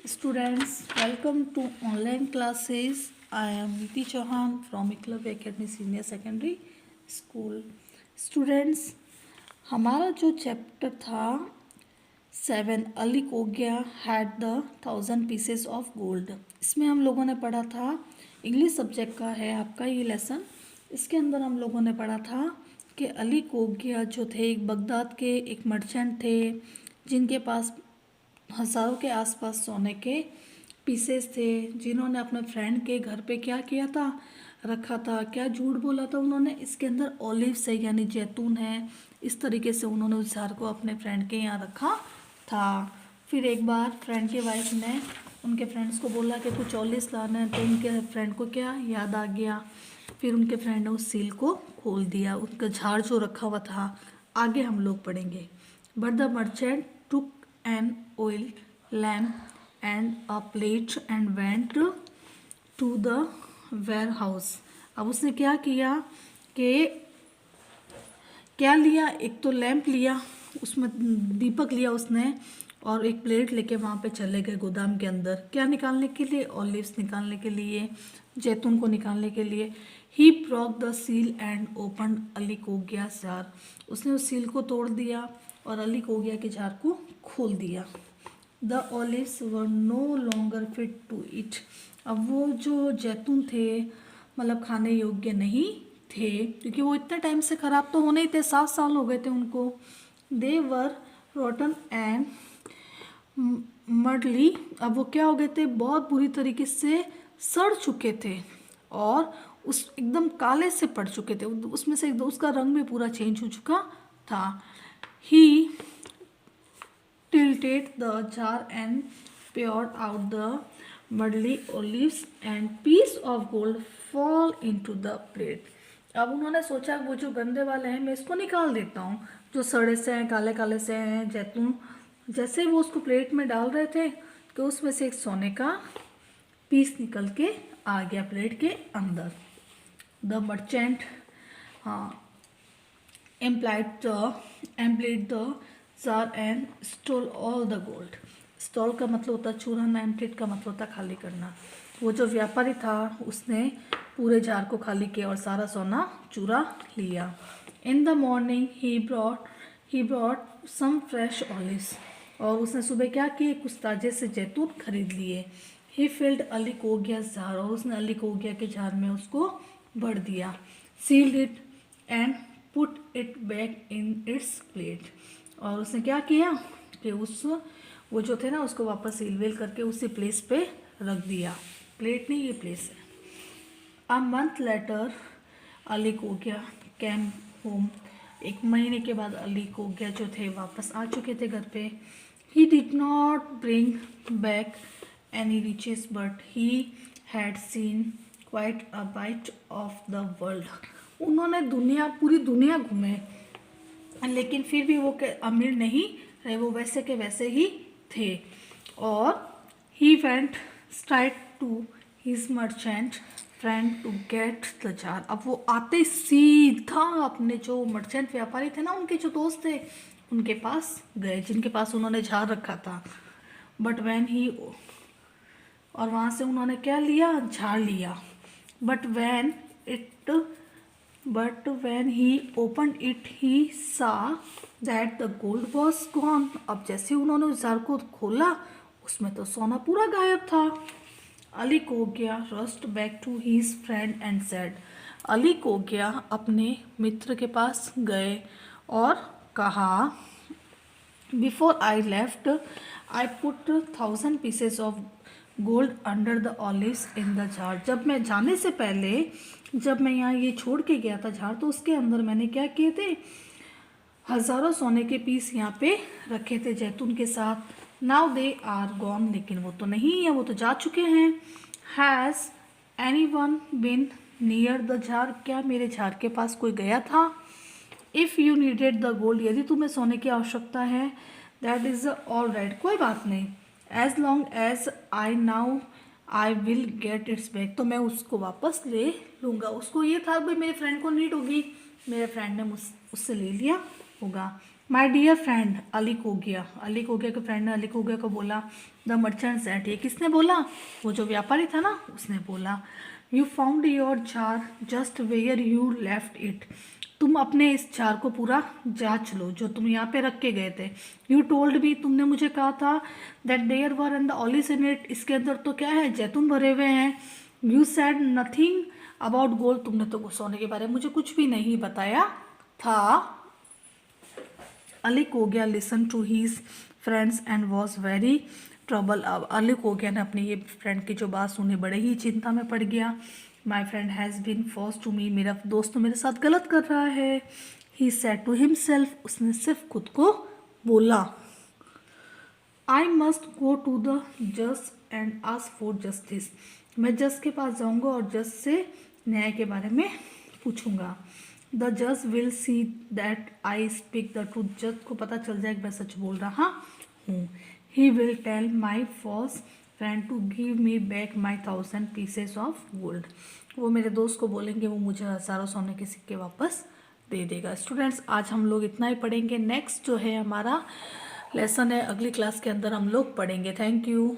Students, welcome to online classes. I am Niti Chauhan from Eklavya Academy Senior Secondary School. Students, हमारा जो chapter था 7 Ali Cogia had the 1000 pieces of gold, इसमें हम लोगों ने पढ़ा था, इंग्लिश सब्जेक्ट का है आपका ये लेसन। इसके अंदर हम लोगों ने पढ़ा था कि अली कोग्या जो थे एक बगदाद के एक मर्चेंट थे जिनके पास हज़ारों के आसपास सोने के पीसेस थे, जिन्होंने अपने फ्रेंड के घर पे क्या किया था, रखा था, क्या झूठ बोला था उन्होंने, इसके अंदर ऑलिव्स है यानी जैतून है, इस तरीके से उन्होंने उस जार को अपने फ्रेंड के यहाँ रखा था। फिर एक बार फ्रेंड की वाइफ ने उनके फ्रेंड्स को बोला कि कुछ ऑलिव्स लाना है, तो उनके फ्रेंड को क्या याद आ गया, फिर उनके फ्रेंड ने उस सील को खोल दिया, उनका झाड़ जो रखा हुआ था। आगे हम लोग पढ़ेंगे। But the merchant took an oil lamp and a plate and went to the warehouse। अब उसने क्या किया कि क्या लिया, एक तो लैंप लिया, उसमें दीपक लिया उसने, और एक प्लेट लेके वहाँ पे चले गए गोदाम के अंदर। क्या निकालने के लिए? ऑलिव्स निकालने के लिए, जैतून को निकालने के लिए। He broke the seal and open Ali Cogia jar. उसने उस सील को तोड़ दिया और अली कोग्या के जार को खोल दिया। The olives were no longer fit to it. अब वो जो जैतून थे मतलब खाने योग्य नहीं थे, क्योंकि वो इतने टाइम से ख़राब तो होने ही थे, 7 साल हो गए थे उनको। दे वर रोटन एंड मडली। अब वो क्या हो गए थे, बहुत बुरी तरीके से सड़ चुके थे और उस एकदम काले से पड़ चुके थे, उसमें से उसका रंग भी पूरा चेंज हो चुका था। ही tilted the jar and poured out the muddy olives and piece of gold fall into the plate। अब उन्होंने सोचा वो जो गंदे वाले हैं मैं इसको निकाल देता हूँ, जो सड़े से हैं, काले काले से हैं जैतून। जैसे वो उसको प्लेट में डाल रहे थे कि उसमें से एक सोने का पीस निकल के आ गया प्लेट के अंदर। The merchant emptied the jar and stole all the gold। Stall का मतलब होता है चुराना, एम्प्टीड का मतलब होता है खाली करना। वो जो व्यापारी था उसने पूरे जार को खाली किया और सारा सोना चुरा लिया। In the morning he brought some fresh olives. और उसने सुबह क्या किए, कुछ ताजे से जैतून खरीद लिए। ही फिल्ड अली कोग्या जार। और उसने अली कोग्या के जार में उसको भर दिया। Sealed it and put it back in its plate. और उसने क्या किया कि वो जो थे ना उसको वापस सील वेल करके उसी प्लेस पे रख दिया। प्लेट नहीं, ये प्लेस है। A month later Ali Cogia came home. एक महीने के बाद अली कोग्या जो थे वापस आ चुके थे घर पे। He did not bring back any riches but he had seen quite a bit of the world. उन्होंने पूरी दुनिया घूमे, लेकिन फिर भी वो अमीर नहीं रहे, वो वैसे के वैसे ही थे। और he went straight to his merchant friend to get the jar. अब वो आते ही सीधा अपने जो मर्चेंट व्यापारी थे ना, उनके जो दोस्त थे उनके पास गए, जिनके पास उन्होंने जार रखा था। बट वैन ही, और वहाँ से उन्होंने क्या लिया, झाड़ लिया। But when he opened it he saw that the gold was gone। अब जैसे उन्होंने उस जार को खोला उसमें तो सोना पूरा गायब था। Ali कोग्या rushed back to his friend and said। Ali कोग्या अपने मित्र के पास गए और कहा, before I left I put 1000 pieces of gold under the olives in the jar. जब मैं जाने से पहले, जब मैं यहाँ ये छोड़ के गया था जार, तो उसके अंदर मैंने क्या किए थे, हज़ारों सोने के पीस यहाँ पे रखे थे जैतून के साथ। Now they are gone. लेकिन वो तो नहीं है, वो तो जा चुके हैं। Has anyone been near the jar. क्या मेरे जार के पास कोई गया था? If you needed the gold. यदि तुम्हें सोने की आवश्यकता है, दैट इज़ ऑल राइट, कोई बात नहीं। As long as I now I will get its back. तो मैं उसको वापस ले लूँगा। उसको ये था भाई मेरे फ्रेंड को नीड होगी, मेरे फ्रेंड ने उससे ले लिया होगा। माई डियर फ्रेंड, अली कोगिया के फ्रेंड ने अली कोगिया को बोला, द मर्चेंट सेट, ये किसने बोला? वो जो व्यापारी था ना, उसने बोला, you found your jar just where you left it, तुम अपने इस जार को पूरा जांच लो जो तुम यहाँ पे रख के गए थे। यू टोल्ड मी, तुमने मुझे कहा था, that there were and the olives in it, इसके अंदर तो क्या है, जैतून भरे हुए हैं। You said nothing about gold, तुमने तो सोने के बारे में मुझे कुछ भी नहीं बताया था। Ali Cogia listen to his friends and was very trouble. अब अली कोगिया ने अपनी ये फ्रेंड की जो बात सुनी बड़े ही चिंता में पड़ गया। My friend has been false to me, मेरा दोस्त तो मेरे साथ गलत कर रहा है। ही सेड टू हिमसेल्फ, उसने सिर्फ खुद को बोला। I must go to the जज एंड आस्क फॉर जस्टिस, मैं जज के पास जाऊंगा और जज से न्याय के बारे में पूछूंगा। द जज will see that I speak the truth, जज को पता चल जाए कि मैं सच बोल रहा हूँ। He will tell my false friend to give me back my 1000 pieces of gold, वो मेरे दोस्त को बोलेंगे वो मुझे हज़ारों सोने के सिक्के वापस दे देगा। स्टूडेंट्स, आज हम लोग इतना ही पढ़ेंगे। नेक्स्ट जो है हमारा लेसन है, अगली क्लास के अंदर हम लोग पढ़ेंगे। Thank you.